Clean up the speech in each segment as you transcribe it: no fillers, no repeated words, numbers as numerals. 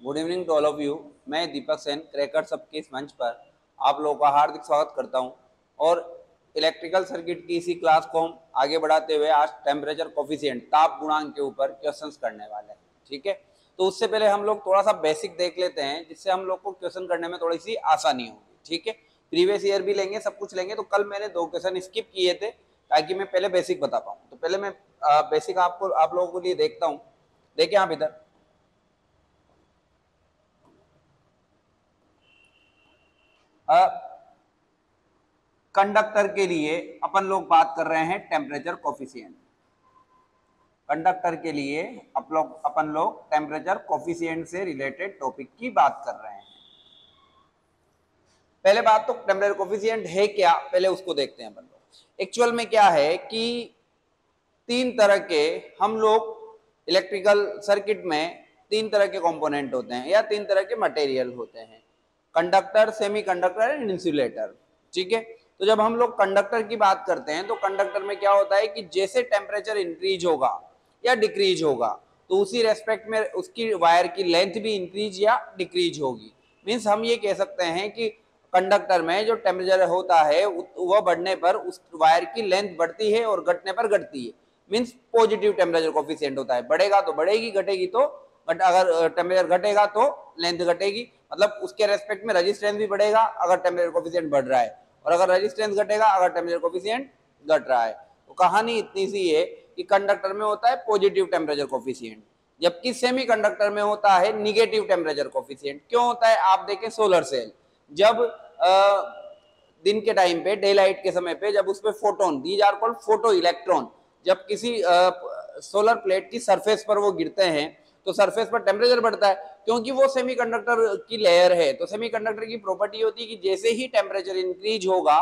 Good evening to all of you. मैं Deepak Sen crackers up के इस मंच पर आप लोगों का हार्दिक स्वागत करता हूं और इलेक्ट्रिकल सर्किट की इसी क्लास को हम आगे बढ़ाते हुए आज टेम्परेचर कोफिशिएंट ताप गुणांक के ऊपर क्वेश्चंस करने वाले हैं। ठीक है, तो उससे पहले हम लोग थोड़ा सा बेसिक देख लेते हैं जिससे हम लोग को क्वेश्चन करने में थोड़ी सी आसानी होगी। ठीक है, प्रीवियस ईयर भी लेंगे, सब कुछ लेंगे। तो कल मैंने 2 क्वेश्चन स्किप किए थे ताकि मैं पहले बेसिक बता पाऊँ। तो पहले मैं बेसिक आप लोगों के लिए देखता हूँ। देखिए आप इधर कंडक्टर के लिए अपन लोग बात कर रहे हैं टेम्परेचर कोफिशिएंट। कंडक्टर के लिए अपन लोग टेम्परेचर कोफिशिएंट से रिलेटेड टॉपिक की बात कर रहे हैं। पहले बात तो टेम्परेचर कोफिशिएंट है क्या, पहले उसको देखते हैं अपन लोग। एक्चुअल में क्या है कि 3 तरह के हम लोग इलेक्ट्रिकल सर्किट में 3 तरह के कंपोनेंट होते हैं या 3 तरह के मटेरियल होते हैं, conductor, semi conductor and insulator. ठीक है, तो जब हम लोग कंडक्टर की बात करते हैं तो कंडक्टर में क्या होता है कि जैसे टेम्परेचर इंक्रीज होगा या डिक्रीज होगा तो उसी रेस्पेक्ट में उसकी वायर की लेंथ भी इंक्रीज या डिक्रीज होगी। मीन्स हम ये कह सकते हैं कि कंडक्टर में जो टेम्परेचर होता है वह बढ़ने पर उस वायर की लेंथ बढ़ती है और घटने पर घटती है। मीन्स पॉजिटिव टेम्परेचर कोफिशिएंट होता है, बढ़ेगा तो बढ़ेगी, घटेगी तो अगर टेम्परेचर घटेगा तो लेंथ घटेगी। मतलब उसके रेस्पेक्ट में रेजिस्टेंस भी बढ़ेगा अगर टेम्परेचर कोफिशिएंट बढ़ रहा है, और अगर रेजिस्टेंस घटेगा अगर टेम्परेचर कोफिशिएंट घट रहा है। तो कहानी इतनी सी है कि कंडक्टर में होता है पॉजिटिव टेम्परेचर कोफिशिएंट, जबकि सेमी कंडक्टर में होता है निगेटिव टेम्परेचर कोफिशिएंट। क्यों होता है, आप देखें सोलर सेल, जब दिन के टाइम पे, डे लाइट के समय पे, जब उसपे photon, these are called photo electron, जब किसी सोलर प्लेट की सरफेस पर वो गिरते हैं तो सरफेस पर टेम्परेचर बढ़ता है, क्योंकि वो सेमीकंडक्टर की लेयर है। तो सेमीकंडक्टर की प्रॉपर्टी होती है कि जैसे ही टेम्परेचर इंक्रीज होगा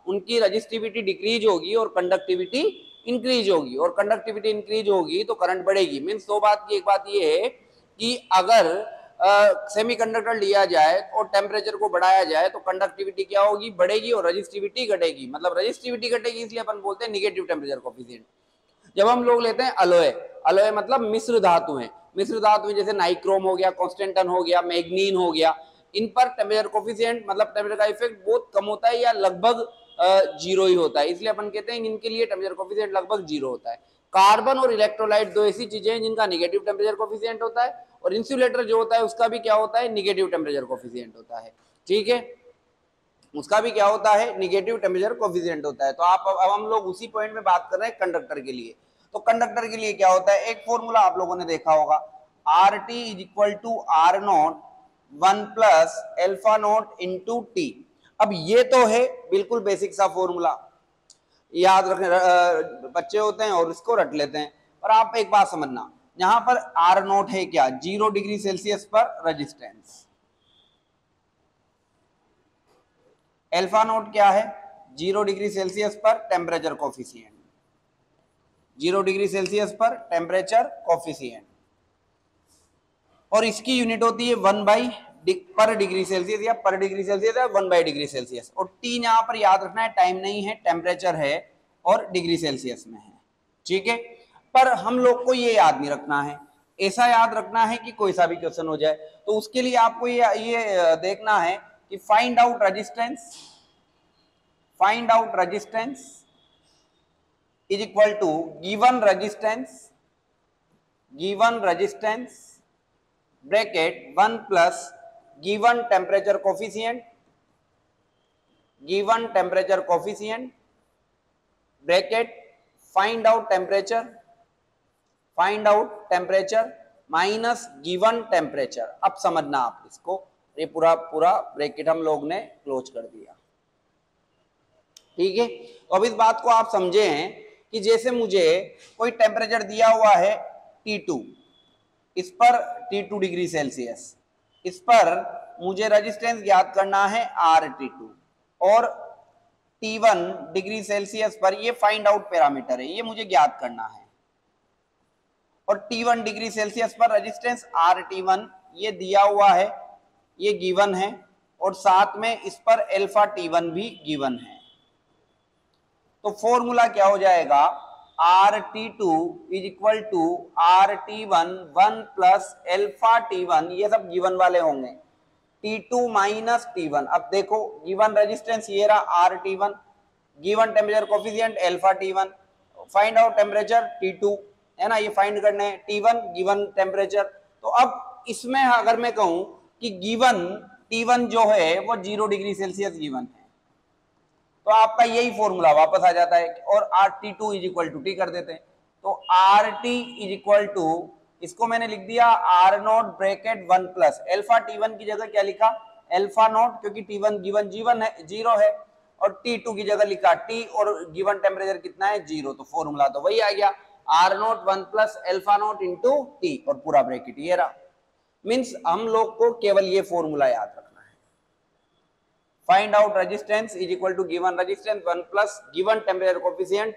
उनकी रेजिस्टिविटी डिक्रीज होगी और कंडक्टिविटी इंक्रीज होगी, और कंडक्टिविटी इंक्रीज होगी तो करंट बढ़ेगी। मीन्स 2 बात की एक बात ये है कि अगर सेमीकंडक्टर लिया जाए और टेम्परेचर को बढ़ाया जाए तो कंडक्टिविटी क्या होगी, बढ़ेगी, और रेजिस्टिविटी घटेगी। मतलब रेजिस्टिविटी घटेगी इसलिए अपन बोलते हैं निगेटिव टेम्परेचर कोफिशिएंट। जब हम लोग लेते हैं अलोय, अलोय मतलब मिश्र धातु है, मिश्र धातु जैसे नाइक्रोम हो गया, कॉन्स्टेंटन हो गया, मैग्नीन हो गया, इन पर टेम्परेचर कोफिशिएंट मतलब टेम्परेचर का इफेक्ट बहुत कम होता है या लगभग जीरो ही होता है, इसलिए अपन कहते हैं इनके लिए टेम्परेचर कोफिशिएंट लगभग जीरो होता है। कार्बन और इलेक्ट्रोलाइट 2 ऐसी चीजें हैं जिनका निगेटिव टेम्परेचर कोफिशिएंट होता है, और इंसुलेटर जो होता है उसका भी क्या होता है, निगेटिव टेम्परेचर कोफिशिएंट होता है। ठीक है, उसका भी क्या होता है, निगेटिव टेम्परेचर कोफिशिएंट होता है। तो अब हम लोग उसी पॉइंट में बात कर रहे हैं कंडक्टर के लिए। तो कंडक्टर के लिए क्या होता है, एक फॉर्मूला आप लोगों ने देखा होगा, R T is equal to R not 1 plus alpha not into T. अब ये तो है बिल्कुल बेसिक सा फॉर्मूला, याद रखने बच्चे होते हैं और इसको रट लेते हैं। और आप एक बात समझना, यहां पर आर नॉट है क्या, 0 डिग्री सेल्सियस पर रेजिस्टेंस, एल्फा नोट क्या है, 0 डिग्री सेल्सियस पर टेम्परेचर कोफिशिएंट, 0 डिग्री सेल्सियस पर टेम्परेचर कोफिशिएंट, और इसकी यूनिट होती है 1 बाई पर डिग्री सेल्सियस या पर डिग्री सेल्सियस या 1 बाई डिग्री सेल्सियस। और टी यहां पर याद रखना है, टाइम नहीं है, टेम्परेचर है और डिग्री सेल्सियस में है। ठीक है, पर हम लोग को ये याद नहीं रखना है, ऐसा याद रखना है कि कोई सा भी क्वेश्चन हो जाए। तो उसके लिए आपको ये देखना है कि find out resistance, find out resistance is equal to given resistance, given resistance bracket 1 plus given temperature coefficient, given temperature coefficient bracket find out temperature, find out temperature minus given temperature. अब समझना आप इसको, ये पूरा bracket हम लोग ने close कर दिया। ठीक है, तो अब इस बात को आप समझे हैं कि जैसे मुझे कोई टेम्परेचर दिया हुआ है T2, इस पर T2 डिग्री सेल्सियस, इस पर मुझे रेजिस्टेंस ज्ञात करना है RT2, और T1 डिग्री सेल्सियस पर, ये फाइंड आउट पैरामीटर है, ये मुझे ज्ञात करना है, और T1 डिग्री सेल्सियस पर रेजिस्टेंस RT1 ये दिया हुआ है, ये गिवन है, और साथ में इस पर अल्फा T1 भी गिवन है। तो फॉर्मूला क्या हो जाएगा, RT2 is equal to RT1 1 plus alpha T1, ये सब गिवन वाले होंगे, T2 माइनस T1। अब देखो गिवन रेजिस्टेंस ये रहा RT1, given temperature coefficient alpha T1, find out temperature T2, है ना, ये फाइंड करने हैं, T1 गिवन टेम्परेचर। तो अब इसमें अगर मैं कहूं कि गिवन T1 जो है वो 0 डिग्री सेल्सियस गिवन है, तो आपका यही फॉर्मूला वापस आ जाता है और RT2 is equal to T कर देते हैं। तो RT इज इक्वल टू, इसको मैंने लिख दिया R not bracket 1 plus alpha T1 की जगह क्या लिखा, एल्फा नॉट, क्योंकि T1 गिवन जीवन है 0 है, और T2 की जगह लिखा T और गिवन टेम्परेचर कितना है 0, तो फॉर्मूला तो वही आ गया R not 1 plus alpha not into T और पूरा ब्रैकेट ये रहा। मीन्स हम लोग को केवल ये फॉर्मूला याद रखना है, find out resistance is equal to given resistance 1 plus given temperature coefficient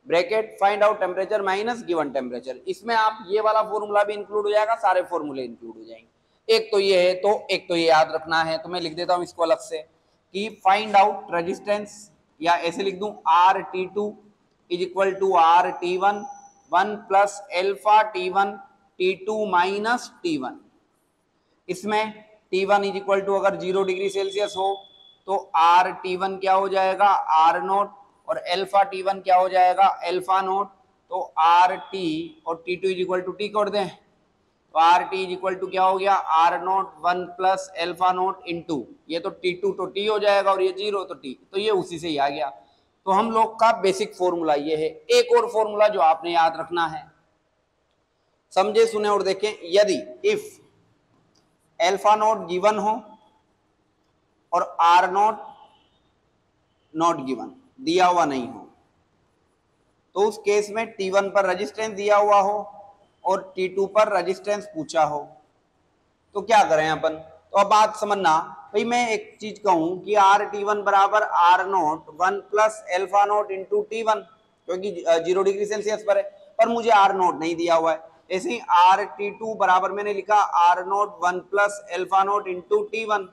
bracket find out temperature minus given temperature. इसमें आप ये वाला फॉर्मूला भी इंक्लूड हो जाएगा, सारे फॉर्मूले इंक्लूड हो जाएंगे। एक तो ये है, तो एक तो ये याद रखना है, तो मैं लिख देता हूं इसको अलग से कि फाइंड आउट रेजिस्टेंस, या ऐसे लिख दूं RT2 is equal to RT1 1 plus alpha T1 T2 minus T1। इसमें T1 इज इक्वल टू अगर 0 डिग्री सेल्सियस हो तो RT1 क्या हो जाएगा R नोट, और एल्फा T1 क्या हो जाएगा एल्फा नोट, तो RT और T2 is equal to T कर दें, तो RT इज इक्वल टू क्या हो गया R not 1 plus alpha note into, ये तो T2 तो T हो जाएगा और ये 0 तो T, तो ये उसी से ही आ गया। तो हम लोग का बेसिक फॉर्मूला ये है। एक और फॉर्मूला जो आपने याद रखना है, समझे सुने और देखें, यदि इफ एल्फा नोट गिवन हो और R नोट नॉट गिवन, दिया हुआ नहीं हो, तो उस केस में T1 पर रेजिस्टेंस दिया हुआ हो और T2 पर रेजिस्टेंस पूछा हो, तो क्या करें अपन। तो अब बात समझना भाई, मैं एक चीज कहूं कि RT1 बराबर R not 1 plus alpha note into T1, क्योंकि 0 डिग्री सेल्सियस पर है, पर मुझे R नोट नहीं दिया हुआ है। ऐसे ही RT2 बराबर मैंने लिखा R not 1 plus alpha note into T1,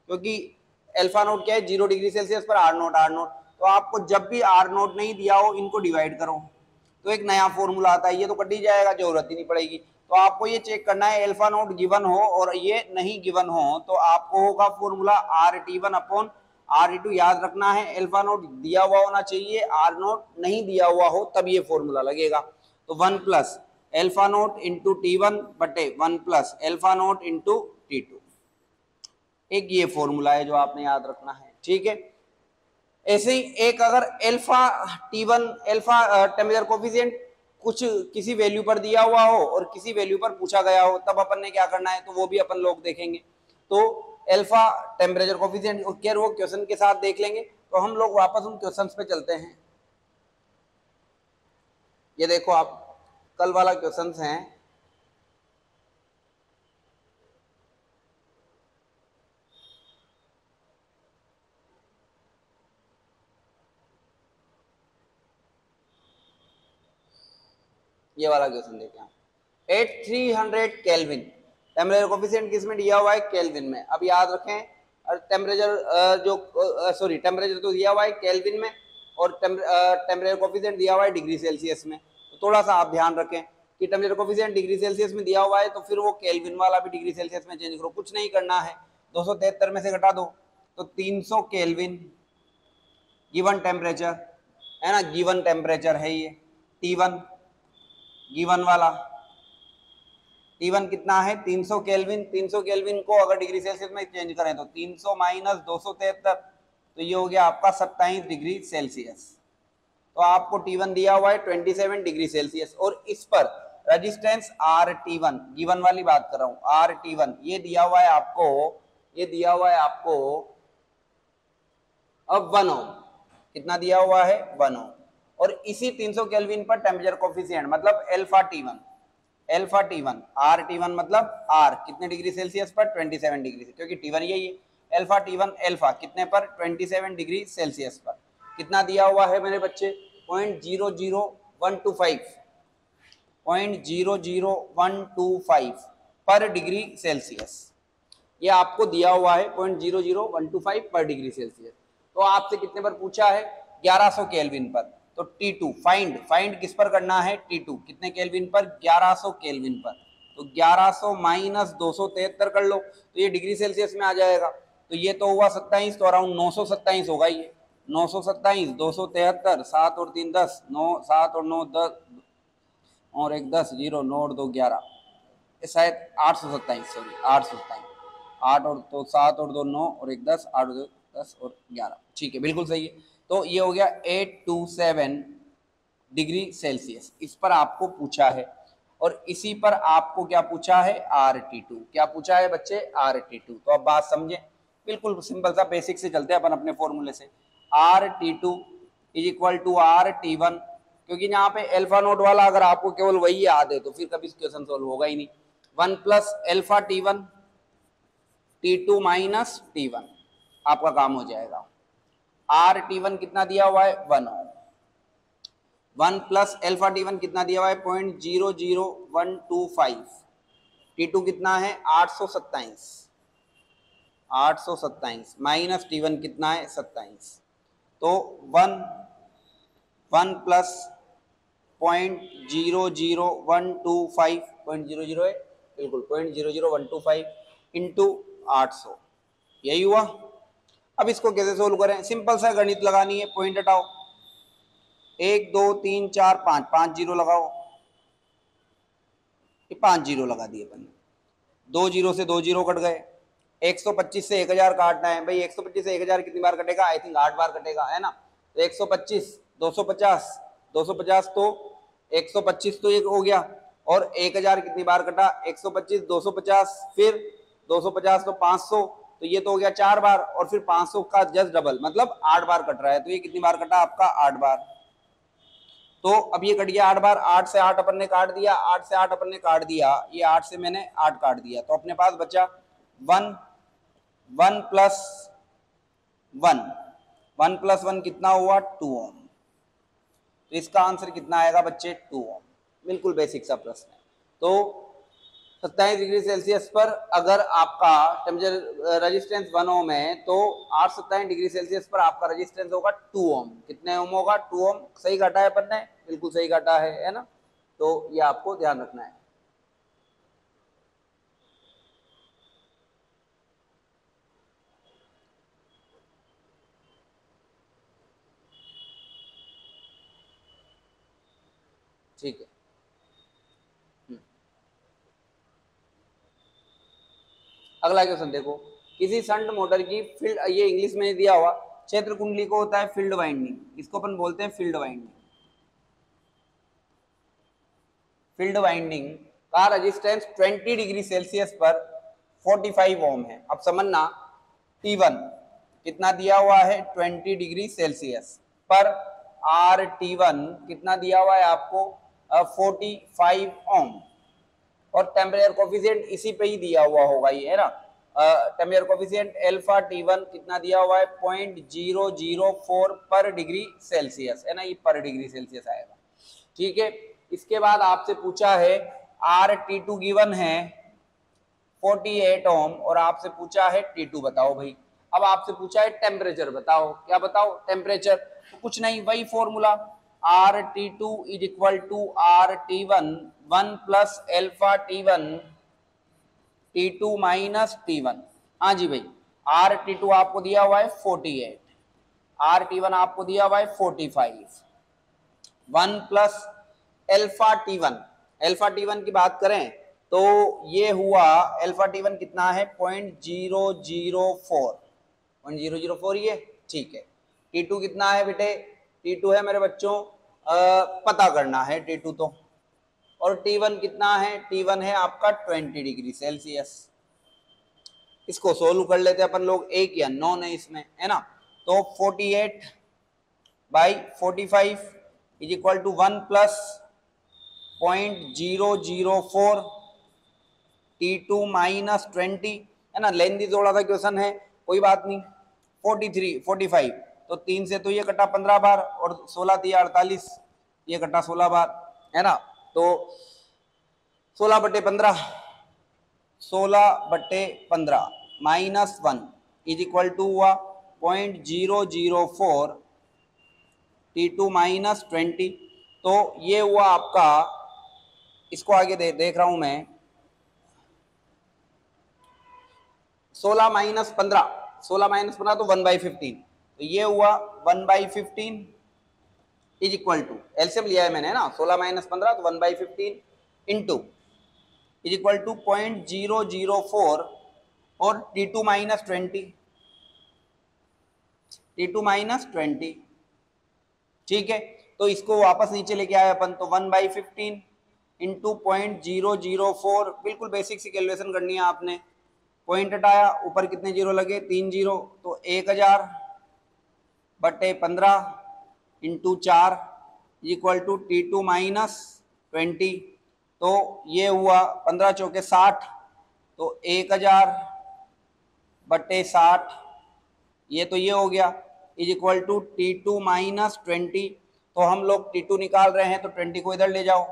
क्योंकि एल्फा नोट क्या है 0 डिग्री सेल्सियस पर R नोट। तो आपको जब भी R नोट नहीं दिया हो, इनको डिवाइड करो तो एक नया फॉर्मूला आता है, ये तो कट ही जाएगा, जरूरत ही नहीं पड़ेगी। तो आपको ये चेक करना है, एल्फा नोट गिवन हो और ये नहीं गिवन हो, तो आपको होगा फॉर्मूला RT1 अपॉन RT2। याद रखना है एल्फा नोट दिया हुआ होना चाहिए, R नोट नहीं दिया हुआ हो, तब ये फॉर्मूला लगेगा। तो 1 plus alpha note into T1 बटे 1 plus alpha note into T2, एक ये फॉर्मूला है जो आपने याद रखना है, ठीक है। ऐसे ही एक अगर alpha T1 alpha temperature coefficient कुछ किसी वैल्यू पर दिया हुआ हो और किसी वैल्यू पर पूछा गया हो, तब अपन ने क्या करना है, तो वो भी अपन लोग देखेंगे। तो एल्फा टेम्परेचर कोफिशिएंट और वो क्वेश्चन के साथ देख लेंगे। तो हम लोग वापस उन क्वेश्चंस पे चलते हैं। ये देखो आप, कल वाला क्वेश्चंस हैं, ये वाला क्वेश्चन देखते हैं। एट 300 केल्विन टेम्परेचर कोफिशिएंट किस में दिया हुआ है, केल्विन में। अब याद रखें, और टेम्परेचर टेम्परेचर तो दिया हुआ है केल्विन में, और टेम्परेचर कोफिशिएंट दिया हुआ है डिग्री सेल्सियस में। तो थोड़ा सा आप ध्यान रखें कि टेम्परेचर कोफिशिएंट डिग्री सेल्सियस में दिया हुआ है, तो फिर वो केल्विन वाला भी डिग्री सेल्सियस में चेंज करो, कुछ नहीं करना है। 273 में से घटा दो तो 300 केल्विन गिवन टेम्परेचर है ना, गिवन टेम्परेचर है ये T1 गिवन वाला। T1 कितना है 300 केल्विन। 300 केल्विन को अगर डिग्री सेल्सियस में चेंज करें तो 300 माइनस 273, तो ये हो गया आपका 27 डिग्री सेल्सियस। तो आपको T1 दिया हुआ है 27 डिग्री सेल्सियस, और इस पर रेजिस्टेंस RT1 गिवन वाली बात कर रहा हूं, RT1 ये दिया हुआ है आपको, ये दिया हुआ है आपको अब 1 ओम। कितना दिया हुआ है 1 ओम। और इसी 300 केल्विन पर टेम्परेचर कोफिशिएंट मतलब एल्फा T1 RT1 मतलब R कितने डिग्री सेल्सियस पर 27 डिग्री से, क्योंकि T1 यही है। एल्फा T1 एल्फा कितने पर 27 डिग्री सेल्सियस पर। कितना दिया हुआ है मेरे बच्चे 0.00125 पर डिग्री सेल्सियस, ये आपको दिया हुआ है 0.00125 पर डिग्री सेल्सियस। तो आपसे कितने पर पूछा है 1100 केल्विन पर, तो T2 फाइंड किस पर करना है, T2 कितने केल्विन पर, 1100 केल्विन पर। तो 1100 माइनस 273 कर लो तो ये डिग्री सेल्सियस में आ जाएगा। तो ये तो हुआ 27, तो अराउंड 927 होगा ये, 927, 273, 7 और 3 10, 9 7 और 9 10 और 1 10, 0 9 और 2 11, शायद 827, सॉरी 827, 8 और तो 7 और 2 9 और 1 10, 8 और 2 10 और 11, ठीक है बिल्कुल सही है। तो ये हो गया 827 डिग्री सेल्सियस, इस पर आपको पूछा है। और इसी पर आपको क्या पूछा है, RT2, क्या पूछा है बच्चे, RT2। तो अब बात समझे, बिल्कुल सिंपल सा बेसिक से चलते हैं अपन अपने फॉर्मूले से। RT2 is equal to RT1, क्योंकि यहाँ पे अल्फा नोट वाला अगर आपको केवल वही याद है तो फिर कभी क्वेश्चन सोल्व होगा ही नहीं। 1 plus alpha T1, T2 minus T1, आपका काम हो जाएगा। RT1 कितना दिया हुआ है, 1 ओम। 1 प्लस अल्फा T1 कितना दिया हुआ है, 0.00125। T2 कितना है, 827 माइनस T1 कितना है, 27। तो 1 प्लस 0.00125, 0.00 है बिल्कुल, 0.00125 इंटू 800, यही हुआ। अब इसको कैसे सोल्व करें, सिंपल सा गणित लगानी है, पॉइंट हटाओ, 1 2 3 4 5, 5 जीरो लगाओ, ये 5 जीरो लगा दिए अपन, 2 जीरो से 2 जीरो कट गए। 125 से 1000 काटना है भाई, 125 से 1000 कितनी बार कटेगा, आई थिंक 8 बार कटेगा, है ना। तो 125 250 250, तो 125 तो ये हो गया, और 1000 कितनी बार कटा, 125 250, फिर 250 तो 500, तो ये तो हो गया 4 बार, और फिर 500 का जस्ट डबल मतलब 8 बार कट रहा है। तो ये कितनी बार कटा आपका, 8 बार। तो अब ये कट गया 8 बार, 8 से 8 अपन ने काट दिया, 8 से 8 अपन ने काट दिया, ये 8 से मैंने 8 काट दिया, तो अपने पास बचा 1 प्लस 1 कितना हुआ, 2 ओम। तो इसका आंसर कितना आएगा बच्चे, 2 ओम। बिल्कुल बेसिक सा प्रश्न है। तो 27 डिग्री सेल्सियस पर अगर आपका टेम्परेचर रेजिस्टेंस 1 ओम है, तो 827 डिग्री सेल्सियस पर आपका रेजिस्टेंस होगा 2 ओम। कितने ओम होगा, 2 ओम। सही काटा है अपन ने, बिल्कुल सही काटा है ना। तो ये आपको ध्यान रखना है। ठीक है, अगला क्वेश्चन देखो, किसी शंट मोटर की फील्ड, ये इंग्लिश में दिया हुआ, क्षेत्र कुंडली को होता है फील्ड वाइंडिंग, इसको अपन बोलते हैं फील्ड वाइंडिंग। फील्ड वाइंडिंग का रेजिस्टेंस 20 डिग्री सेल्सियस पर 45 ओम है। अब समझना, T1 कितना दिया हुआ है, 20 डिग्री सेल्सियस पर, RT1 कितना दिया हुआ है आपको, 45 ओम, और टेम्परेचर कोफिशिएंट इसी पे ही दिया हुआ होगा ये, है ना। टेम्परेचर कोफिशिएंट अल्फा T1 कितना दिया हुआ है, 0.004 पर डिग्री सेल्सियस, है ना, ये पर डिग्री सेल्सियस आएगा। ठीक है, इसके बाद आपसे पूछा है RT2 गिवन है 48 ओम, और आपसे पूछा है T2 बताओ भाई। अब आपसे पूछा है टेम्परेचर बताओ, क्या बताओ, टेम्परेचर। तो कुछ नहीं, वही formula, RT2 is equal to RT1, 1 plus alpha T1, T2 minus T1। हाँ जी भाई, RT2 आपको दिया हुआ है 48, RT1 आपको दिया हुआ है 45, 1 प्लस अल्फा T1 की बात करें तो ये हुआ अल्फा T1 कितना है, 0.004 ये, ठीक है। T2 कितना है बेटे, T2 है मेरे बच्चों, पता करना है T2 तो, और T1 कितना है, T1 है आपका 20 डिग्री सेल्सियस। इसको सोल्व कर लेते हैं अपन लोग, एक या नॉन है इसमें, है ना। तो 48 by 45 is equal to 1 plus 0.004 T2 minus 20, है ना। लेंदी थोड़ा सा क्वेश्चन है, कोई बात नहीं। 45 तो 3 से तो ये कटा 15 बार, और 16 दिया 48, ये कटा 16 बार, है ना। तो 16/15 माइनस 1 इज इक्वल टू हुआ 0.004 T2 माइनस 20, तो ये हुआ आपका, इसको आगे देख रहा हूं मैं, 16 माइनस 15, 16 माइनस 15 तो 1/15, तो ये हुआ 1/15 इज इक्वल टू, एलसीएम लिया है मैंने ना, 16 माइनस 15 तो 1/15 इंटू इज इक्वल टू 0.004 और T2 माइनस 20, T2 माइनस 20, ठीक है। तो इसको वापस नीचे लेके आए अपन, तो 1/15 इंटू 0.004, बिल्कुल बेसिक सी कैलकुलेशन करनी है आपने। पॉइंट हटाया, ऊपर कितने जीरो लगे, 3 जीरो, तो 1000 बटे 15 into 4 equal to T2 minus 20, तो ये हुआ 15 चौके 60, तो 1000 बटे 60, ये तो ये हो गया, is equal to T2 minus 20, तो हम लोग T2 निकाल रहे हैं, तो 20 को इधर ले जाओ,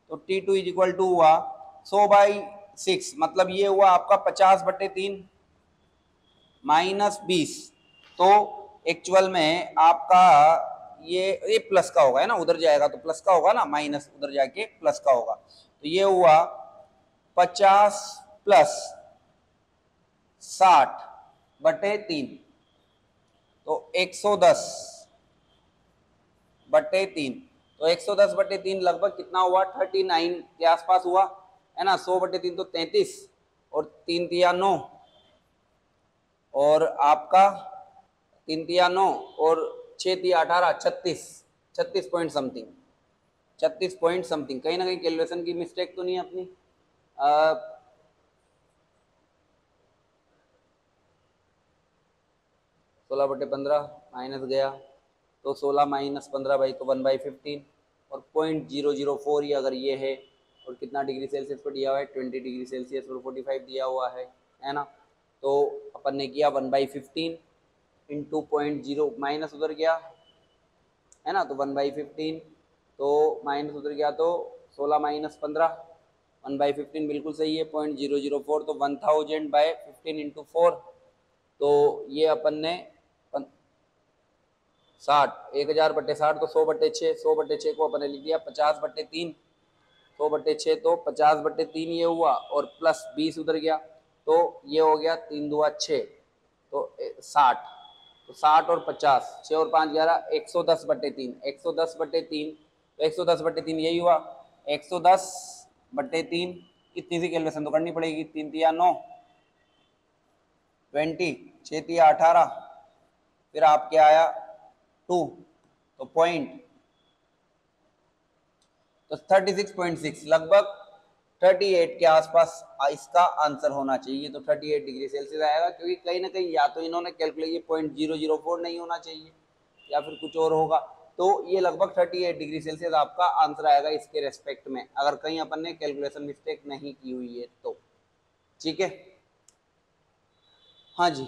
तो T2 इज इक्वल टू हुआ 100/6, मतलब ये हुआ आपका 50/3 माइनस 20, तो एक्चुअल में आपका ये प्लस का होगा, है ना, उधर जाएगा तो प्लस का होगा ना, माइनस उधर जाके प्लस का होगा, तो ये हुआ 50 प्लस 60/3, तो 110/3, तो 110/3 लगभग कितना हुआ, 39 के आसपास हुआ, है ना। 100/3 तो 33, और 3 तिया 9, और आपका 3 तिया 9 और 6 तिया 18, 36 पॉइंट समथिंग, 36 पॉइंट समथिंग। कहीं ना कहीं कैलकुलेशन की मिस्टेक तो नहीं है अपनी। 16/15 माइनस गया, तो 16 माइनस 15 भाई, तो 1/15, और 0.004 ही अगर ये है, और कितना डिग्री सेल्सियस पर दिया हुआ है, 20 डिग्री सेल्सियस और 45 दिया हुआ है ना। तो अपन ने किया 1/15 इंटू 0.0, माइनस उधर गया, है ना, तो 1/15, तो माइनस उधर गया, तो 16 माइनस 15, 1/15 बिल्कुल सही है, 0.004, तो 1000/15 इंटू 4, तो ये अपन ने 60, 1000/60, तो 100/6, 100/6 को अपन ने लिख दिया 50/3, 100/6 तो 50/3 ये हुआ, और प्लस 20 उधर गया, तो ये हो गया 3 दुआ 6, तो 60, तो 60 और 50, 6 और 5 11, 110/3, 110/3, तो 110/3 यही हुआ, 110/3, इतनी सी कैलकुलेशन तो करनी पड़ेगी, 3 तिया 9, 20, 6 तिया 18, फिर आपके आया 2, तो पॉइंट, तो 36.6, लगभग 38 के आसपास इसका आंसर होना चाहिए, तो 38 डिग्री सेल्सियस आएगा, क्योंकि कहीं ना कहीं या तो इन्होंने कैलकुलेट 0.004 नहीं होना चाहिए, या फिर कुछ और होगा, तो ये लगभग 38 डिग्री सेल्सियस आपका आंसर आएगा इसके रेस्पेक्ट में, अगर कहीं अपन ने कैलकुलेशन मिस्टेक नहीं की हुई है तो, ठीक है। हाँ जी,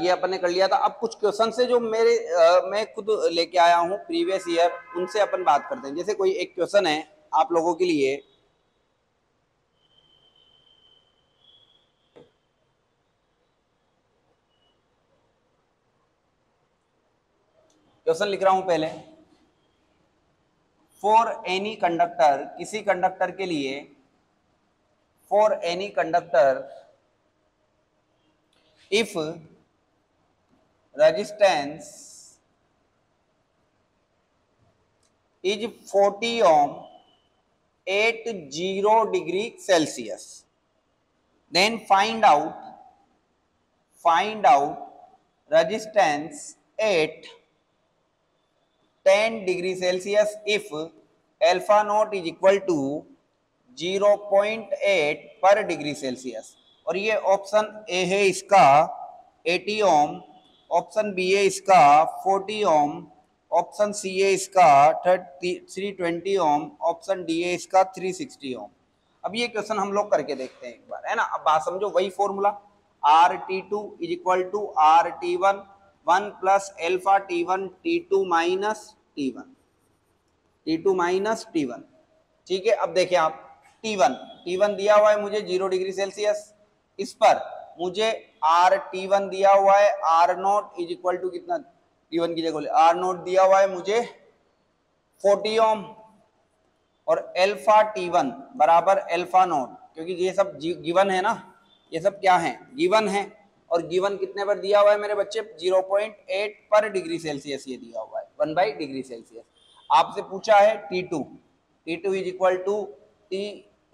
ये अपन ने कर लिया था। अब कुछ क्वेश्चन से जो मैं खुद लेके आया हूँ प्रीवियस ईयर, उनसे अपन बात करते हैं। जैसे कोई एक क्वेश्चन है आप लोगों के लिए, क्वेश्चन लिख रहा हूं पहले, फॉर एनी कंडक्टर, किसी कंडक्टर के लिए, for any conductor if resistance is 40 ohm at 0 degree Celsius, then find out resistance at 10 degree Celsius if alpha naught is equal to 0.8 पर डिग्री सेल्सियस। और ये ऑप्शन ए है इसका 80 ओम, option B है इसका 40 ओम, ऑप्शन सी है इसका 320 ओम, option D है इसका 360 ओम। अब ये क्वेश्चन हम लोग करके देखते हैं एक बार, है ना। अब बात समझो, वही formula RT2 is equal to RT1 1 plus alpha T1 T2 minus T1 minus T1, ठीक है। अब देखिए आप, T1 दिया हुआ है मुझे 0 डिग्री सेल्सियस, इस पर मुझे RT1 दिया हुआ है R0 इज इक्वल टू कितना, T1 की जगह आर नोट दिया हुआ है मुझे 40 ओम और अल्फा T1 बराबर अल्फा नोट, क्योंकि ये सब गिवन है ना, ये सब क्या है गिवन है, और गिवन कितने पर दिया हुआ है मेरे बच्चे 0.8 पर डिग्री सेल्सियस ये दिया हुआ है 1 डिग्री सेल्सियस। आपसे पूछा है T2 is equal to T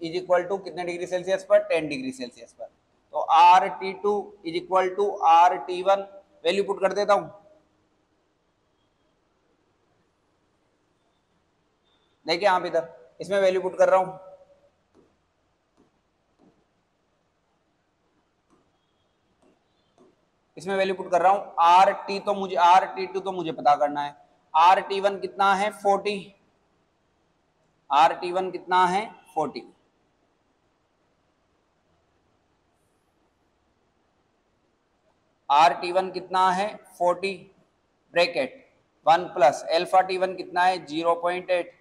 is equal to कितने डिग्री सेल्सियस पर 10 डिग्री सेल्सियस पर, तो RT2 is equal to RT1 value put कर देता हूं, देखिए आप इधर इसमें वैल्यू पुट कर रहा हूं, इसमें वैल्यू पुट कर रहा हूं RT2 तो मुझे पता करना है, RT1 कितना है 40, RT1 कितना है 40, RT1 कितना है 40 ब्रैकेट 1 प्लस अल्फा T1 कितना है 0.8,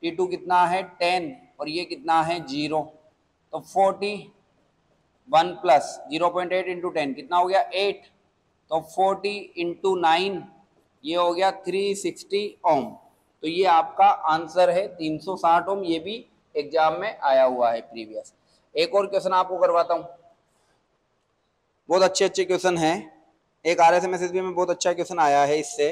T2 कितना है 10 और ये कितना है 0, तो 40 1 प्लस 0.8 इंटू 10 कितना हो गया 8, तो 40 इंटू 9 ये हो गया 360 ओम, तो ये आपका आंसर है 360 ओम, ये भी एग्जाम में आया हुआ है प्रीवियस। एक और क्वेश्चन आपको करवाता हूं, बहुत अच्छे अच्छे क्वेश्चन हैं, एक RSMSSB में बहुत अच्छा क्वेश्चन आया है इससे,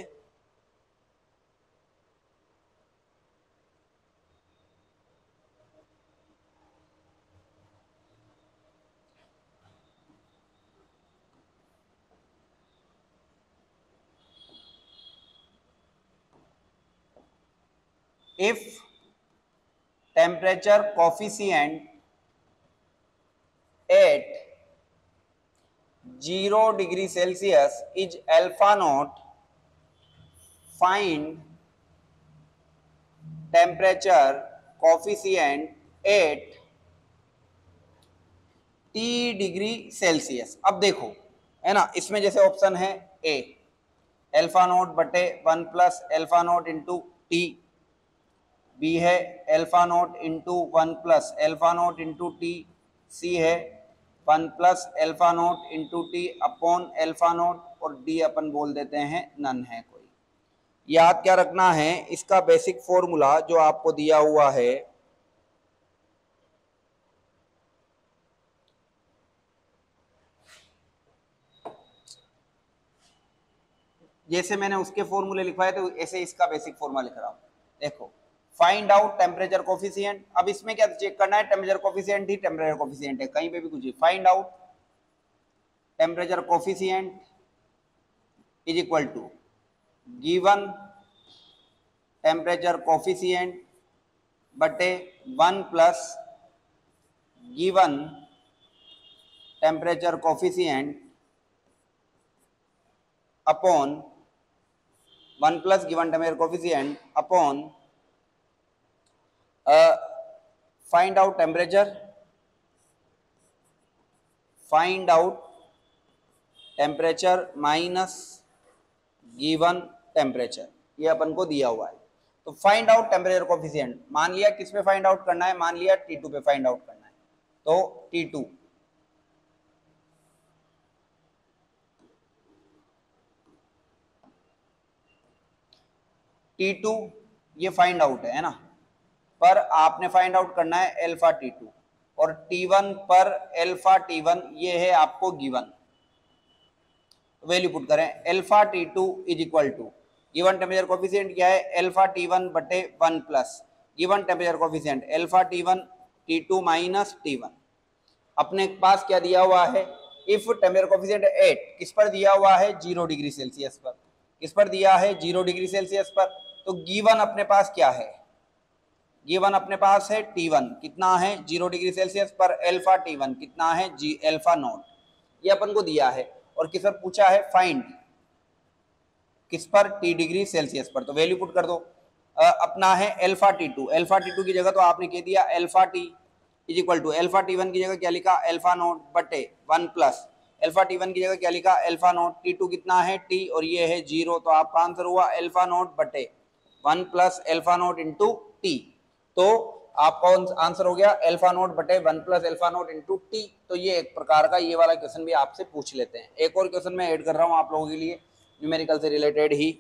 if temperature coefficient at 0 degree Celsius is alpha naught, find temperature coefficient at T degree Celsius. अब देखो है ना, इसमें जैसे ऑप्शन है ए अल्फा नोट बटे 1 plus alpha naught into T, B है alpha naught into 1 plus alpha naught into T, C है 1 plus alpha naught into T upon alpha naught, और डी अपन बोल देते हैं नन है कोई। याद क्या रखना है, इसका बेसिक फॉर्मूला जो आपको दिया हुआ है, जैसे मैंने उसके फॉर्मूले लिखवाए थे ऐसे इसका बेसिक फॉर्मूला लिख रहा हूं। देखो फाइंड आउट टेम्परेचर कोफिशिएंट, अब इसमें क्या चेक करना है, टेम्परेचर कोफिशिएंट ही टेम्परेचर कोफिशिएंट है, कहीं पे भी कुछ ही, find out temperature coefficient is equal to given temperature coefficient बटे 1 plus given temperature coefficient upon 1 plus given temperature coefficient upon find out temperature, find out temperature minus given temperature, ये अपन को दिया हुआ है। तो फाइंड आउट टेम्परेचर कोफिशिएंट मान लिया किस पे फाइंड आउट करना है, मान लिया T2 पे फाइंड आउट करना है, तो T2 ये फाइंड आउट है ना, पर आपने फाइंड आउट करना है अल्फा T2, और T1 पर अल्फा T1 ये है आपको गिवन, वैल्यू पुट करें alpha T2 is equal to given temperature coefficient क्या है अल्फा T1 बटे 1 plus given temperature coefficient alpha T1 T2 minus T1, अपने पास क्या दिया हुआ है, इफ टेम्परेचर कोफिशिएंट 8 किस पर दिया हुआ है 0 डिग्री सेल्सियस पर, किस पर दिया है 0 डिग्री सेल्सियस पर, तो गिवन अपने पास क्या है, गिवन अपने पास है T1 कितना है 0 डिग्री सेल्सियस पर, अल्फा T1 कितना है जी अल्फा नॉट, ये अपन को दिया है, और किस पर पूछा है फाइंड किस पर T डिग्री सेल्सियस पर, तो वैल्यू पुट कर दो, अपना है अल्फा T2 की जगह तो आपने कह दिया alpha T is equal to alpha T1 की जगह क्या लिखा अल्फा नॉट बटे 1 प्लस अल्फा T1 की जगह क्या लिखा अल्फा नॉट, T2 कितना है T और ये है 0, तो आपका आंसर हुआ अल्फा नॉट बटे 1 plus alpha not into T, तो आपका आंसर हो गया अल्फा नॉट बटे 1 plus alpha not into T. तो ये एक प्रकार का ये वाला क्वेश्चन भी आपसे पूछ लेते हैं। एक और क्वेश्चन मैं ऐड कर रहा हूँ आप लोगों के लिए न्यूमेरिकल से रिलेटेड ही,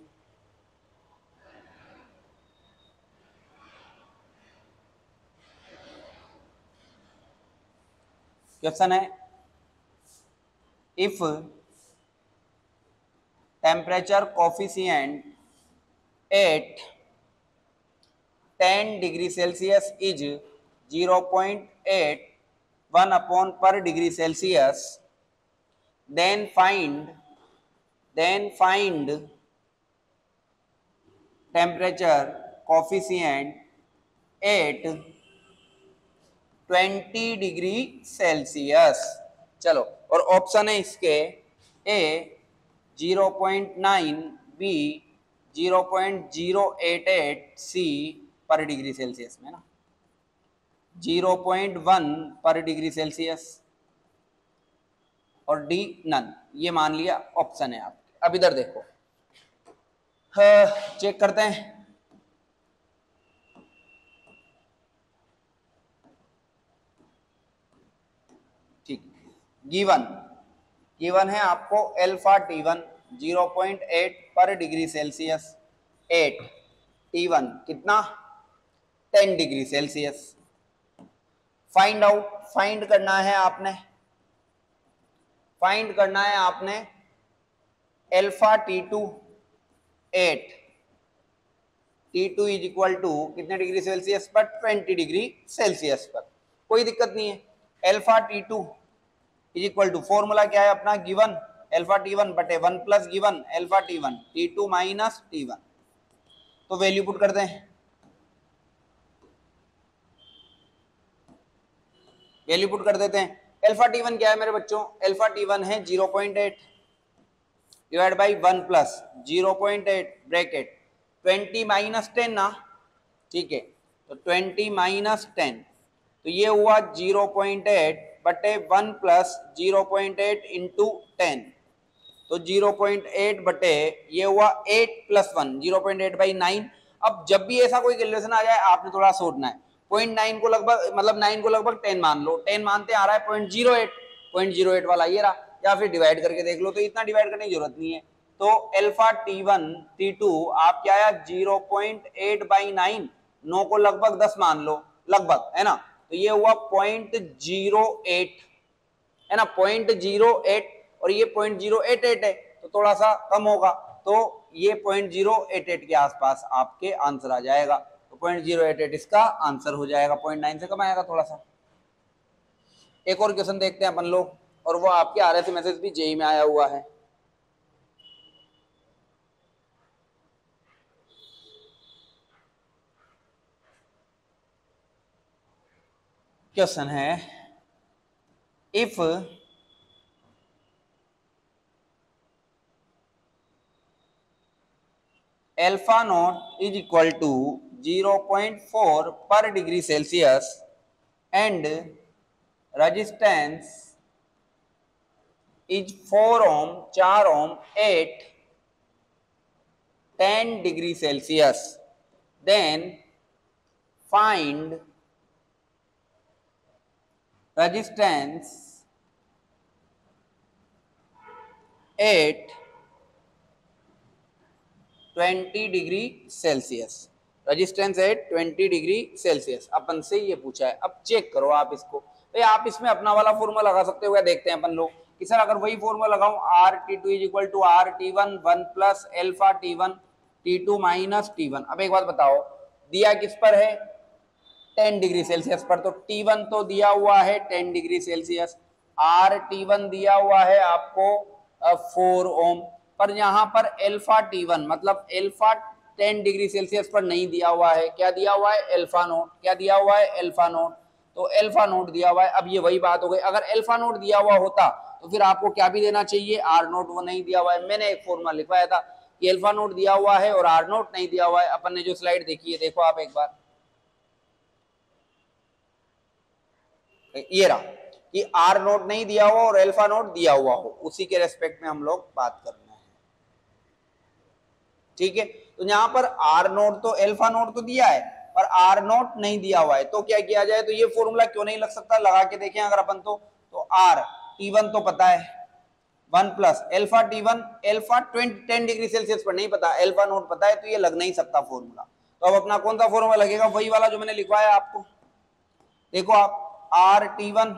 क्वेश्चन है if temperature coefficient at 10 degree Celsius is 0.8 1 upon per degree Celsius, then find temperature coefficient at 20 degree Celsius. चलो, और ऑप्शन है इसके ए 0.9, बी 0.088, सी पर डिग्री सेल्सियस में ना 0.1 पर डिग्री सेल्सियस, और डी नन। ये मान लिया ऑप्शन है आपके। अब इधर देखो, चेक करते हैं। ठीक, गिवन है आपको अल्फा T1 0.8 पर डिग्री सेल्सियस, 8 T1 कितना 10 डिग्री सेल्सियस। फाइंड करना है आपने alpha T2 8, T2 is equal to कितने डिग्री सेल्सियस पर 20 डिग्री सेल्सियस पर। कोई दिक्कत नहीं है। Alpha T2 is equal to, formula क्या है अपना, गिवन अल्फा T1 बटे 1 plus given alpha T1, T2 minus T1। तो वैल्यू पुट करते हैं, वैल्यू पुट कर देते हैं। अल्फा T1 क्या है मेरे बच्चों, अल्फा T1 है 0.8 divide by 1 plus 0.8 bracket 20 minus 10 ना, ठीक है, तो 20 माइनस 10, तो ये हुआ 0.8 बटे 1 प्लस 0.8 इंटू 10, तो 0.8 बटे ये हुआ 8 प्लस 1 0.8 बाई 9। अब जब भी ऐसा कोई कैलकुलेशन आ जाए आपने थोड़ा सोचना है, 0.9 को लगभग मतलब 9 को लगभग 10 मान लो, 10 मानते आ रहा है 0.08 वाला ये रहा, या फिर डिवाइड करके देख लो, तो इतना डिवाइड करने की जरूरत नहीं है। तो अल्फा T1 T2 आप क्या आया 0.8 बाई 9, 9 को लगभग 10 मान लो, लगभग है ना, तो ये हुआ 0.08 है ना, 0.08, और ये 0.088 है तो थोड़ा सा कम होगा, तो ये 0.088 के आसपास आपके आंसर आ जाएगा। तो 0.088 इसका आंसर हो जाएगा, 0.9 से कम आएगा थोड़ा सा। एक और क्वेश्चन देखते हैं अपन लोग, और वो आपके RS मैसेज भी जेई में आया हुआ है। क्वेश्चन है if alpha not is equal to 0.4 पर degree Celsius and resistance is 4 ohm 4 ohm at 10 degree Celsius, then find resistance at 20 degree Celsius, resistance at 20 degree Celsius अपन से ये पूछा है। अब चेक करो आप इसको, तो आप इसमें अपना वाला फॉर्मूला लगा सकते हो। देखते हैं अपन लोग कि सर अगर वही फॉर्मूला लगाऊं RT2 is equal to RT1 1 plus alpha T1 T2 minus T1। अब एक बात बताओ, दिया किस पर है 10 डिग्री सेल्सियस पर, तो T1 तो दिया हुआ है 10 डिग्री सेल्सियस, RT1 दिया हुआ है आपको 4 ओम, पर यहाँ पर अल्फा T1 मतलब अल्फा 10 डिग्री सेल्सियस पर नहीं दिया हुआ है। क्या दिया हुआ है, अल्फा नोट। क्या दिया हुआ है, अल्फा नोट। तो अल्फा नोट दिया हुआ है। अब ये वही बात हो गई, अगर अल्फा नोट दिया हुआ होता तो फिर आपको क्या भी देना चाहिए, आर नोट। वो नहीं दिया हुआ है। मैंने एक फॉर्मूला लिखवाया था कि अल्फा नोट दिया हुआ है और आर नोट नहीं दिया हुआ है। अपन ने जो स्लाइड देखी है देखो आप एक बार, ये रहा कि आर नोट नहीं दिया हुआ और अल्फा नोट दिया हुआ हो, उसी के रेस्पेक्ट में हम लोग बात कर रहे हैं, ठीक है। तो यहां पर आर नोट तो अल्फा नोट तो दिया है पर आर नोट नहीं दिया हुआ है, तो क्या किया जाए, तो ये फॉर्मूला क्यों नहीं लग सकता, लगा के देखें अगर अपन तो आर T1 तो पता है 1 plus alpha T1 alpha 10 degree Celsius पर नहीं पता, अल्फा नोट पता है, तो ये लग नहीं सकता फॉर्मूला। तो अब अपना कौन सा फॉर्मूला लगेगा, वही वाला जो मैंने लिखवाया आपको। देखो आप RT1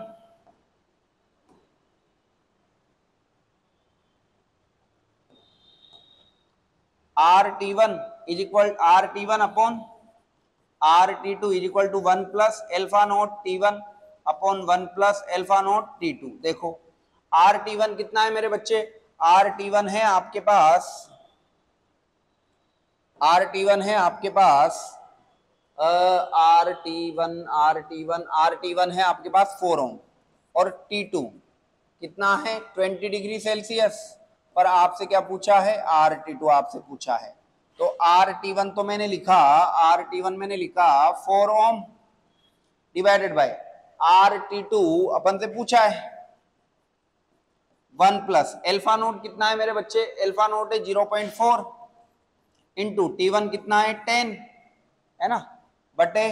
R T one is equal R T one upon R T two is equal to 1 plus alpha naught T one upon 1 plus alpha naught T two. देखो आर टी वन कितना है मेरे बच्चे, आर टी वन है आपके पास, are T one है आपके पास are T one है आपके पास 4 ओम, और T2 कितना है 20 डिग्री सेल्सियस। पर आपसे क्या पूछा है, RT2 आपसे पूछा है। तो RT1 तो मैंने लिखा, RT1 मैंने लिखा 4 ओम डिवाइडेड बाय RT2 अपन से पूछा है 1 प्लस एल्फा नोट कितना है मेरे बच्चे, एल्फा नोट है 0.4 इंटू T1 कितना है 10 है ना, बटे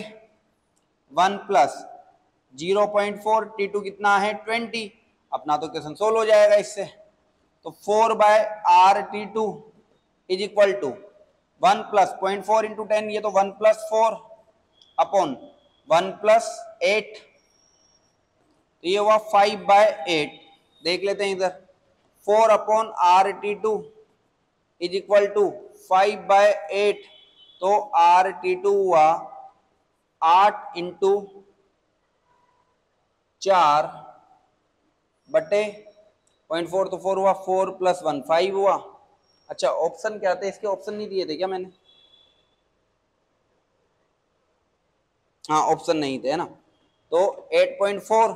1 प्लस 0.4 T2 कितना है 20। अपना तो क्वेश्चन सोल्व हो जाएगा इससे। तो 4 by R T two is equal to 1 plus 0.4 into 10, ये तो 1 प्लस 4 अपॉन 1 प्लस 8, तो ये हुआ 5 बाय 8। देख लेते हैं इधर 4 upon R T two is equal to 5 by 8, तो आर टी टू हुआ 8 इंटू 4 बटे 0.4, तो 4 हुआ, 4 प्लस 1 5 हुआ। अच्छा ऑप्शन क्या थे इसके, ऑप्शन नहीं दिए थे क्या मैंने, हाँ ऑप्शन नहीं थे है ना। तो 8.4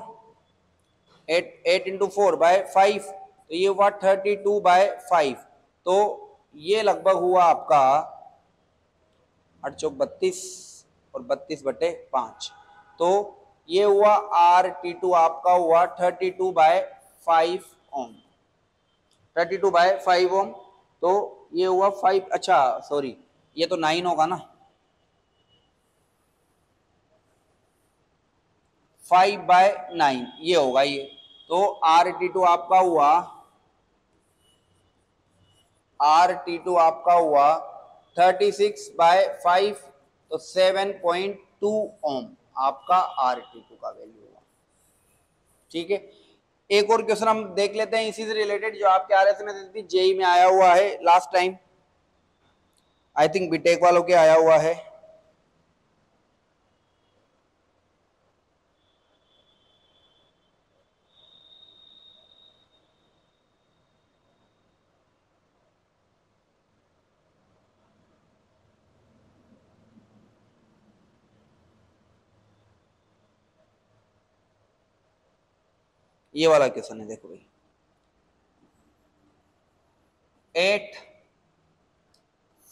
8 इंटू 4 बाय 5, तो ये हुआ 32 बाय 5, तो ये लगभग हुआ आपका 8 चौक 32 और 32 बटे 5, तो ये हुआ आर टी टू आपका हुआ 32 बाय 5 ओम, 32 बाय 5 ओम, तो ये हुआ 5, अच्छा सॉरी ये तो 9 होगा ना, 5 बाय 9 ये होगा ये। तो आर टी टू आपका हुआ, आर टी टू आपका हुआ 36 बाय 5, तो 7.2 ओम आपका आर टी टू का वैल्यू हुआ। ठीक है, एक और क्वेश्चन हम देख लेते हैं इसी से रिलेटेड, जो आपके आर एस में भी जेई में आया हुआ है last time, I think BTech वालों के आया हुआ है। ये वाला क्वेश्चन है, देखो भाई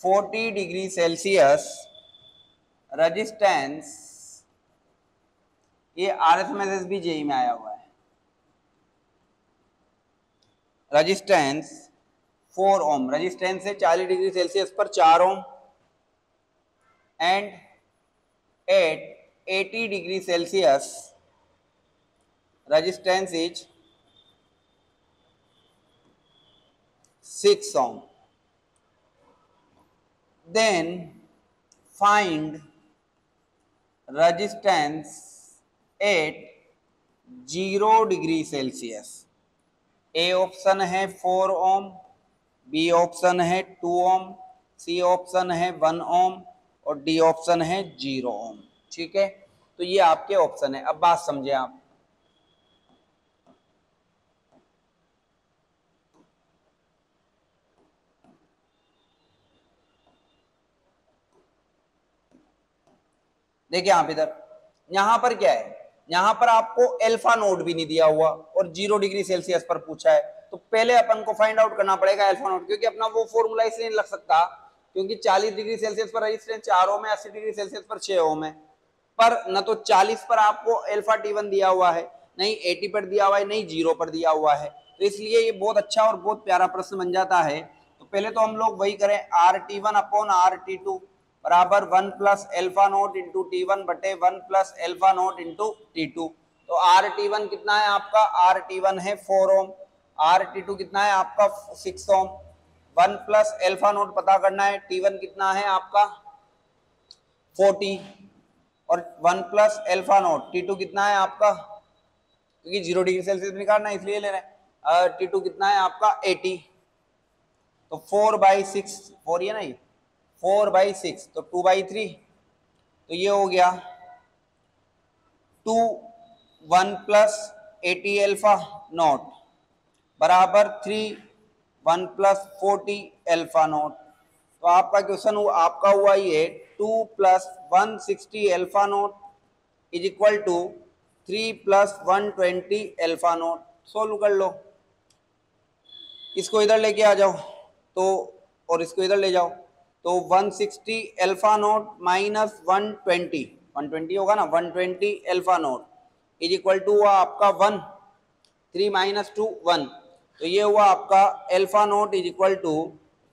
40 डिग्री सेल्सियस रेजिस्टेंस, ये आरएसएमएस भी जेई में आया हुआ है। रेजिस्टेंस 4 ओम, रेजिस्टेंस है 40 डिग्री सेल्सियस पर 4 ohm, and at 80 degree Celsius resistance is 6 ohm. Then find resistance at 0 degree Celsius. A option है 4 ओम, बी ऑप्शन है 2 ओम, सी ऑप्शन है 1 ओम, और डी ऑप्शन है 0 ओम। ठीक है, तो ये आपके ऑप्शन है। अब बात समझे आप, देखिए आप इधर, यहां पर क्या है, यहां पर आपको अल्फा नोट भी नहीं दिया हुआ और 0 डिग्री सेल्सियस पर पूछा है, तो पहले अपन को फाइंड आउट करना पड़ेगा अल्फा नोट, क्योंकि अपना वो फॉर्मूला इसलिए नहीं लग सकता क्योंकि 40 डिग्री सेल्सियस पर रेजिस्टेंस 4 ओम है, 80 डिग्री सेल्सियस पर 6 ओम है, पर न तो 40 पर आपको अल्फा T1 दिया हुआ है, नहीं 80 पर दिया हुआ है, नहीं 0 पर दिया हुआ है, तो इसलिए ये बहुत अच्छा और बहुत प्यारा प्रश्न बन जाता है। तो पहले तो हम लोग वही करें, RT1 अपॉन RT2 बराबर 1 plus alpha note into T1 बटे 1 plus alpha note into T2। तो RT1 कितना है आपका, RT1 है 4 ओम, RT2 कितना है आपका 6 ओम, 1 प्लस एल्फा नोट पता करना है, T1 कितना है आपका 40, और 1 प्लस एल्फा नोट T2 कितना है आपका, क्योंकि 0 डिग्री सेल्सियस निकालना है इसलिए ले रहे हैं, T2 कितना है आपका 80। तो 4/6, 4 ये नहीं 4/6, तो 2/3, तो ये हो गया 2 1 प्लस 80 अल्फा नॉट बराबर 3 1 प्लस 40 अल्फा नॉट। तो आपका क्वेश्चन आपका हुआ ये 2 plus 160 alpha not is equal to 3 plus 120 alpha not. Solve कर लो, इसको इधर लेके आ जाओ तो, और इसको इधर ले जाओ तो 160 अल्फा नॉट माइनस 120 होगा ना, 120 alpha not is equal to हुआ आपका 1, 3 माइनस 2 1, तो ये हुआ आपका alpha not is equal to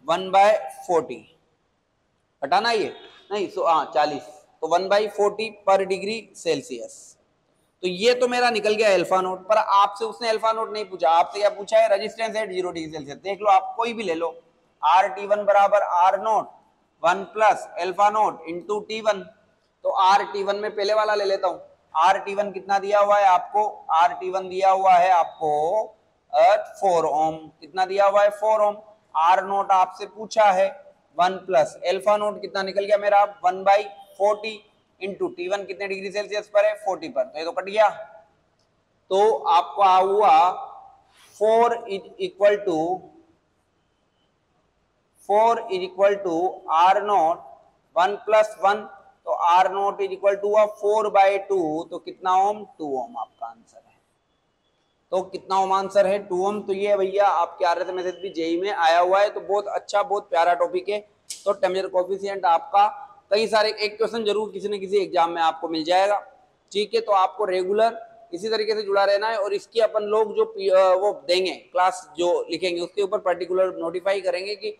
1/40। हटाना ये नहीं, सो हाँ 40, तो 1/40 पर डिग्री सेल्सियस। तो ये तो मेरा निकल गया अल्फा नोट, पर आपसे उसने अल्फा नोट नहीं पूछा, आपसे क्या पूछा है रेजिस्टेंस एट 0 डिग्री सेल्सियस। देख लो, आप कोई भी ले लो, RT1 बराबर R not 1 plus alpha naught into T1। तो RT1 में पहले वाला ले लेता हूँ। RT1 कितना दिया हुआ है आपको, RT1 दिया हुआ है आपको 4 ओम। कितना दिया हुआ है 4 ओम। R नोट आपसे पूछा है 1 प्लस अल्फा नोट कितना निकल गया मेरा 1/40 इंटू T1 कितने डिग्री सेल्सियस पर है 40 पर, तो ये तो कट गया। तो आपका हुआ 4 is equal to R not 1 plus 1, तो R not is equal to हुआ 4/2, तो कितना ओम 2 ओम आपका आंसर है। तो कितना ओम आंसर है 2 ओम। तो ये भैया आपके आ रहे थे मैसेज भी जेई में आया हुआ है, तो बहुत अच्छा बहुत प्यारा टॉपिक है। तो टेम्परेचर कोफिशिएंट आपका कई सारे एक क्वेश्चन जरूर किसी न किसी एग्जाम में आपको मिल जाएगा, ठीक है। तो आपको रेगुलर इसी तरीके से जुड़ा रहना है, और इसकी अपन लोग जो वो देंगे क्लास जो लिखेंगे उसके ऊपर पर्टिकुलर नोटिफाई करेंगे कि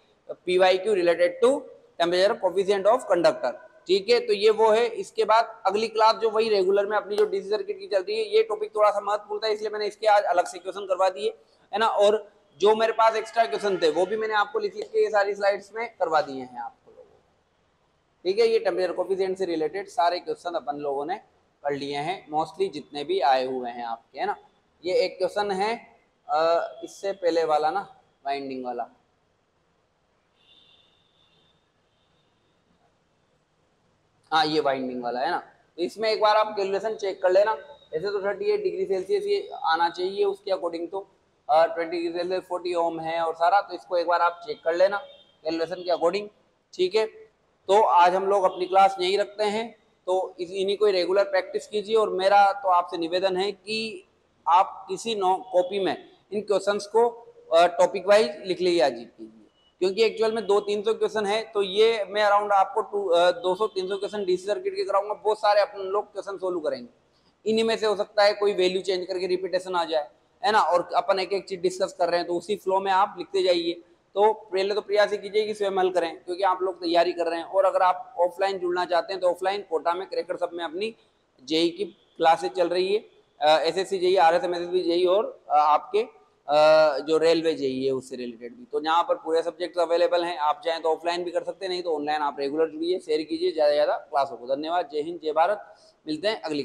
PYQ related to temperature coefficient of conductor, ठीक है। तो ये वो है। इसके बाद अगली क्लास जो वही रेगुलर में अपनी जो डीसी सर्किट की चल रही है, ये टॉपिक थोड़ा सा महत्वपूर्ण था, इसलिए मैंने इसके आज अलग से क्वेश्चन करवा दिए है ना। और जो मेरे पास एक्स्ट्रा क्वेश्चन थे वो भी मैंने आपको लिख के ये सारी स्लाइड्स में करवा दिए हैं आपको लोगों को, ठीक है। ये टेम्परेचर कोफिशिएंट से रिलेटेड सारे क्वेश्चन अपन लोगों ने कर लिए हैं, मोस्टली जितने भी आए हुए हैं आपके, है ना। ये एक क्वेश्चन है इससे पहले वाला ना, वाइंडिंग वाला, हाँ ये वाइंडिंग वाला है ना। तो इसमें एक बार आप कैलकुलेशन चेक कर लेना। ऐसे तो 38 डिग्री सेल्सियस ये आना चाहिए उसके अकॉर्डिंग, तो 20 डिग्री सेल्सियस 40 ओम है और सारा, तो इसको एक बार आप चेक कर लेना कैलकुलेशन के अकॉर्डिंग, ठीक है। तो आज हम लोग अपनी क्लास यहीं रखते हैं, तो इन्हीं को रेगुलर प्रैक्टिस कीजिए। और मेरा तो आपसे निवेदन है कि आप किसी कॉपी में इन क्वेश्चंस को टॉपिक वाइज लिख लीजिए कीजिए, क्योंकि एक्चुअल में 200-300 क्वेश्चन है। तो ये मैं अराउंड आपको 200-300 क्वेश्चन डीसी सर्किट के कराऊंगा, बहुत सारे अपन लोग क्वेश्चन सोल्व करेंगे। इन्हीं में से हो सकता है कोई वैल्यू चेंज करके रिपीटेशन आ जाए, है ना। और अपन एक एक चीज डिस्कस कर रहे हैं, तो उसी फ्लो में आप लिखते जाइए। तो पहले तो प्रयास कीजिए कि स्वयं हल करें, क्योंकि आप लोग तैयारी कर रहे हैं। और अगर आप ऑफलाइन जुड़ना चाहते हैं तो ऑफलाइन कोटा में क्रैकर सब में अपनी जेई की क्लासेज चल रही है, SSC जेई, RSMSB जेई और आपके जो रेलवे जेई है उससे रिलेटेड भी। तो यहाँ पर पूरे सब्जेक्ट अवेलेबल हैं, आप चाहें तो ऑफलाइन भी कर सकते हैं, नहीं तो ऑनलाइन आप रेगुलर जुड़िए, शेयर कीजिए ज़्यादा से ज़्यादा क्लासों को। धन्यवाद, जय हिंद, जय भारत। मिलते हैं अगली